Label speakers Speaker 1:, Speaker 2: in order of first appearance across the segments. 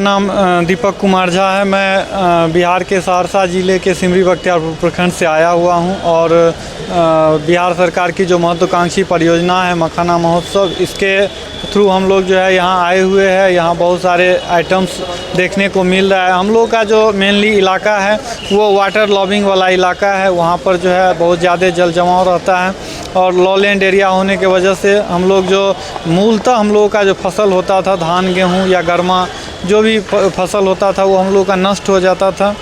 Speaker 1: नाम दीपक कुमार झा है। मैं बिहार के सहरसा ज़िले के सिमरी बख्तियारपुर प्रखंड से आया हुआ हूं और बिहार सरकार की जो महत्वाकांक्षी परियोजना है मखाना महोत्सव, इसके थ्रू हम लोग जो है यहाँ आए हुए हैं। यहाँ बहुत सारे आइटम्स देखने को मिल रहा है। हम लोग का जो मेनली इलाका है वो वाटर लॉबिंग वाला इलाका है। वहाँ पर जो है बहुत ज़्यादा जल जमाव रहता है और लॉलैंड एरिया होने के वजह से हम लोग जो मूलतः हम लोगों का जो फसल होता था, धान गेहूँ या गरमा जो भी फसल होता था वो हम लोगों का नष्ट हो जाता था।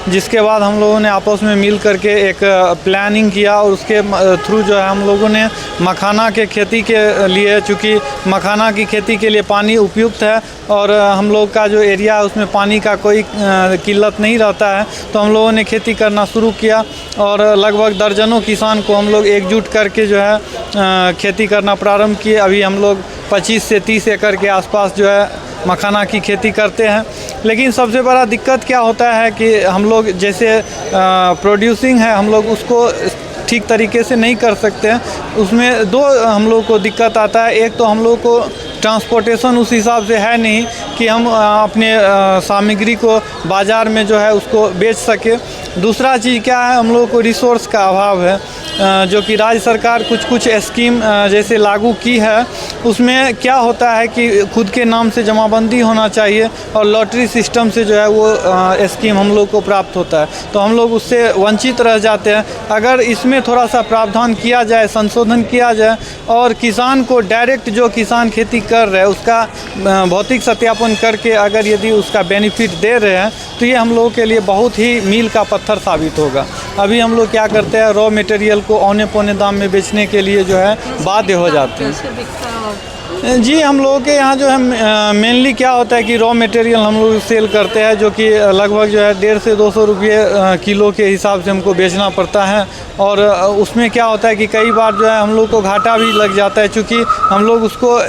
Speaker 1: जिसके बाद हम लोगों ने आपस में मिल करके एक प्लानिंग किया और उसके थ्रू जो है हम लोगों ने मखाना के खेती के लिए, चूँकि मखाना की खेती के लिए पानी उपयुक्त है और हम लोग का जो एरिया है उसमें पानी का कोई किल्लत नहीं रहता है, तो हम लोगों ने खेती करना शुरू किया और लगभग दर्जनों किसान को हम लोग एकजुट करके जो है खेती करना प्रारंभ किए। अभी हम लोग 25 से 30 एकड़ के आसपास जो है मखाना की खेती करते हैं। लेकिन सबसे बड़ा दिक्कत क्या होता है कि हम लोग जैसे प्रोड्यूसिंग है हम लोग उसको ठीक तरीके से नहीं कर सकते हैं। उसमें दो हम लोग को दिक्कत आता है। एक तो हम लोग को ट्रांसपोर्टेशन उस हिसाब से है नहीं कि हम अपने सामग्री को बाज़ार में जो है उसको बेच सके। दूसरा चीज़ क्या है, हम लोगों को रिसोर्स का अभाव है, जो कि राज्य सरकार कुछ स्कीम जैसे लागू की है। उसमें क्या होता है कि खुद के नाम से जमाबंदी होना चाहिए और लॉटरी सिस्टम से जो है वो स्कीम हम लोग को प्राप्त होता है, तो हम लोग उससे वंचित रह जाते हैं। अगर इसमें थोड़ा सा प्रावधान किया जाए, संशोधन किया जाए और किसान को डायरेक्ट जो किसान खेती कर रहे हैं उसका भौतिक सत्यापन करके अगर यदि उसका बेनिफिट दे रहे हैं तो ये हम लोगों के लिए बहुत ही मील का पत्थर साबित होगा। अभी हम लोग क्या करते हैं, रॉ मटेरियल को औने पौने दाम में बेचने के लिए जो है बाध्य हो जाते हैं। जी, हम लोगों के यहाँ जो है मेनली क्या होता है कि रॉ मटेरियल हम लोग सेल करते हैं, जो कि लगभग जो है 150 से 200 रुपये किलो के हिसाब से हमको बेचना पड़ता है। और उसमें क्या होता है कि कई बार जो है हम लोग को घाटा भी लग जाता है, क्योंकि हम लोग उसको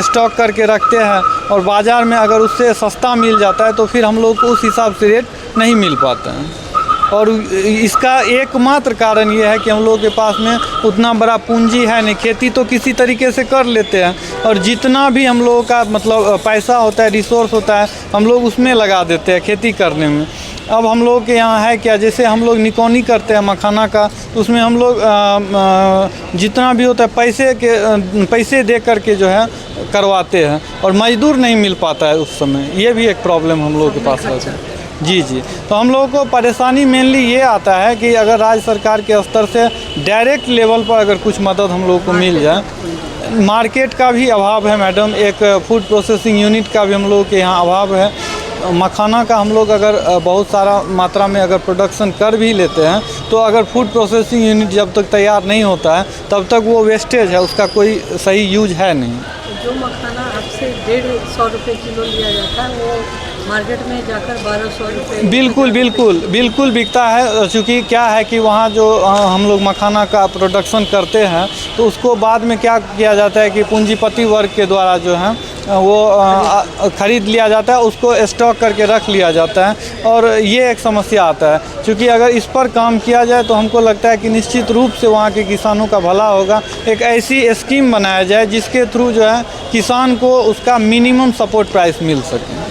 Speaker 1: स्टॉक करके रखते हैं और बाज़ार में अगर उससे सस्ता मिल जाता है तो फिर हम लोग को उस हिसाब से रेट नहीं मिल पाता है। और इसका एकमात्र कारण ये है कि हम लोगों के पास में उतना बड़ा पूंजी है नहीं। खेती तो किसी तरीके से कर लेते हैं और जितना भी हम लोगों का मतलब पैसा होता है, रिसोर्स होता है, हम लोग उसमें लगा देते हैं खेती करने में। अब हम लोग के यहाँ है क्या, जैसे हम लोग निकौनी करते हैं मखाना का, उसमें हम लोग जितना भी होता है पैसे दे करके जो है करवाते हैं और मजदूर नहीं मिल पाता है उस समय। ये भी एक प्रॉब्लम हम लोगों के पास रहता है। जी, तो हम लोगों को परेशानी मेनली ये आता है कि अगर राज्य सरकार के स्तर से डायरेक्ट लेवल पर अगर कुछ मदद हम लोगों को मिल जाए। मार्केट का भी अभाव है मैडम, एक फूड प्रोसेसिंग यूनिट का भी हम लोगों के यहाँ अभाव है। मखाना का हम लोग अगर बहुत सारा मात्रा में अगर प्रोडक्शन कर भी लेते हैं तो अगर फूड प्रोसेसिंग यूनिट जब तक तैयार नहीं होता है तब तक वो वेस्टेज है, उसका कोई सही यूज है नहीं।
Speaker 2: जो मखाना आपसे 150 रुपये किलो लिया जाता है वो मार्केट में जाकर 1200 रुपये
Speaker 1: बिल्कुल बिकता है। चूँकि क्या है कि वहाँ जो हम लोग मखाना का प्रोडक्शन करते हैं तो उसको बाद में क्या किया जाता है कि पूंजीपति वर्ग के द्वारा जो है वो ख़रीद लिया जाता है, उसको स्टॉक करके रख लिया जाता है और ये एक समस्या आता है। क्योंकि अगर इस पर काम किया जाए तो हमको लगता है कि निश्चित रूप से वहाँ के किसानों का भला होगा। एक ऐसी स्कीम बनाया जाए जिसके थ्रू जो है किसान को उसका मिनिमम सपोर्ट प्राइस मिल सके।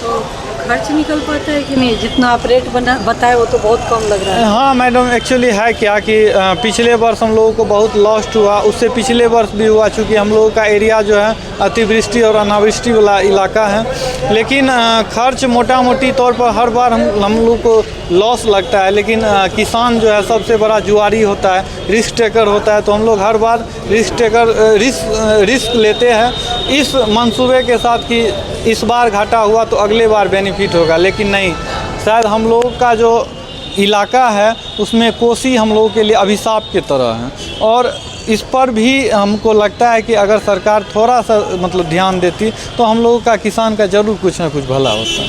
Speaker 2: तो खर्च निकल पाता है कि नहीं? जितना आप रेट बताए वो तो बहुत कम लग रहा है।
Speaker 1: हाँ मैडम, एक्चुअली है क्या कि पिछले वर्ष हम लोगों को बहुत लॉस्ट हुआ, उससे पिछले वर्ष भी हुआ, चूँकि हम लोगों का एरिया जो है अतिवृष्टि और अनावृष्टि वाला इलाका है। लेकिन खर्च मोटा मोटी तौर पर हर बार हम लोग को लॉस लगता है। लेकिन किसान जो है सबसे बड़ा जुआरी होता है, रिस्क टेकर होता है, तो हम लोग हर बार रिस्क लेते हैं इस मंसूबे के साथ कि इस बार घाटा हुआ तो अगले बार बेनिफिट होगा। लेकिन नहीं, शायद हम लोगों का जो इलाका है उसमें कोसी हम लोगों के लिए अभिशाप की तरह है और इस पर भी हमको लगता है कि अगर सरकार थोड़ा सा मतलब ध्यान देती तो हम लोगों का किसान का ज़रूर कुछ ना कुछ भला होता है।